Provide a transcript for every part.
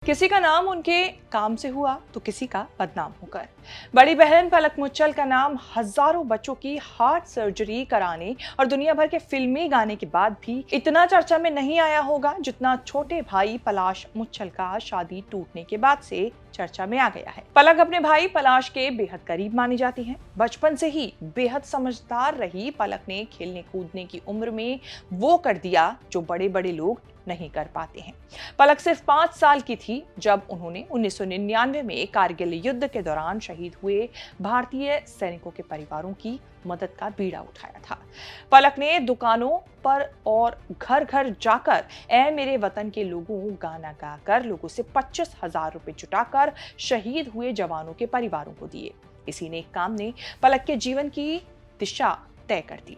किसी का नाम उनके काम से हुआ तो किसी का बदनाम होकर। बड़ी बहन पलक मुच्छल का नाम हजारों बच्चों की हार्ट सर्जरी कराने और दुनिया भर के फिल्मी गाने के बाद भी इतना चर्चा में नहीं आया होगा जितना छोटे भाई पलाश मुच्छल का शादी टूटने के बाद से चर्चा में आ गया है। पलक अपने भाई पलाश के बेहद करीब मानी जाती हैं। बचपन से ही बेहद समझदार रही पलक ने खेलने कूदने की उम्र में वो कर दिया जो बड़े बड़े लोग नहीं कर पाते हैं। पलक सिर्फ 5 साल की थी जब उन्होंने 1999 में कारगिल युद्ध के दौरान शहीद हुए भारतीय सैनिकों के परिवारों की मदद का बीड़ा उठाया था। पलक ने दुकानों पर और घर घर जाकर ऐ मेरे वतन के लोगों गाना गाकर लोगों से 25,000 रुपए जुटाकर शहीद हुए जवानों के परिवारों को दिए। इसी नेक काम ने पलक के जीवन की दिशा तय कर दी।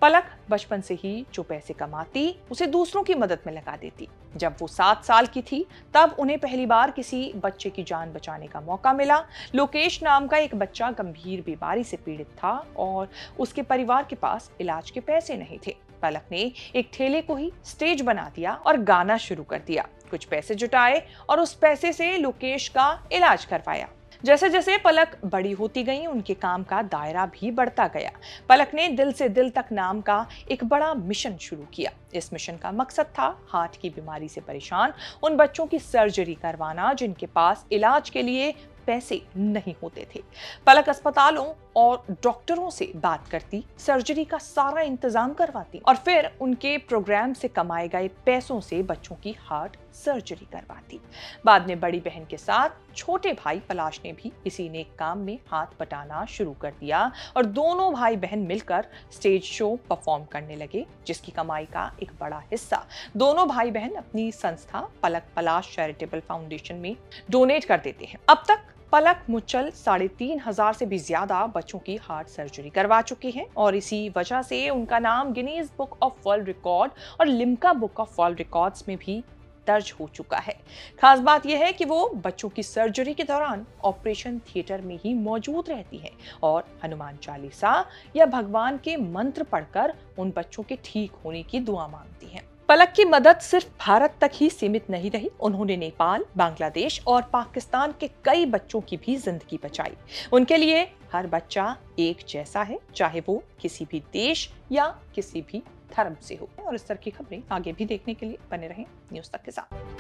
पलक बचपन से ही जो पैसे कमाती उसे दूसरों की मदद में लगा देती। जब वो 7 साल की थी तब उन्हें पहली बार किसी बच्चे की जान बचाने का मौका मिला। लोकेश नाम का एक बच्चा गंभीर बीमारी से पीड़ित था और उसके परिवार के पास इलाज के पैसे नहीं थे। पलक ने एक ठेले को ही स्टेज बना दिया और गाना शुरू कर दिया। कुछ पैसे जुटाए और उस पैसे से लोकेश का इलाज करवाया। जैसे जैसे पलक बड़ी होती गई उनके काम का दायरा भी बढ़ता गया। पलक ने दिल से दिल तक नाम का एक बड़ा मिशन शुरू किया। इस मिशन का मकसद था हार्ट की बीमारी से परेशान उन बच्चों की सर्जरी करवाना जिनके पास इलाज के लिए पैसे नहीं होते थे। पलक अस्पतालों और डॉक्टरों से बात करती, सर्जरी का सारा इंतजाम करवाती और फिर उनके प्रोग्राम से कमाए गए पैसों से बच्चों की हार्ट सर्जरी करवाती। बाद में बड़ी बहन के साथ छोटे भाई पलाश ने भी इसी नेक काम में हाथ बटाना शुरू कर दिया और दोनों भाई बहन मिलकर स्टेज शो परफॉर्म करने लगे, जिसकी कमाई का एक बड़ा हिस्सा दोनों भाई बहन अपनी संस्था पलक पलाश चैरिटेबल फाउंडेशन में डोनेट कर देते हैं। अब तक पलक मुच्छल 3,500 से भी ज्यादा बच्चों की हार्ट सर्जरी करवा चुकी हैं और इसी वजह से उनका नाम Guinness book of world record और Limca book of world records में भी दर्ज हो चुका है। खास बात यह है कि वो बच्चों की सर्जरी के दौरान ऑपरेशन थिएटर में ही मौजूद रहती है और हनुमान चालीसा या भगवान के मंत्र पढ़कर उन बच्चों के ठीक होने की दुआ मांगती हैं। पलक की मदद सिर्फ भारत तक ही सीमित नहीं रही। उन्होंने नेपाल, बांग्लादेश और पाकिस्तान के कई बच्चों की भी जिंदगी बचाई। उनके लिए हर बच्चा एक जैसा है, चाहे वो किसी भी देश या किसी भी धर्म से हो। और इस तरह की खबरें आगे भी देखने के लिए बने रहें न्यूज़ तक के साथ।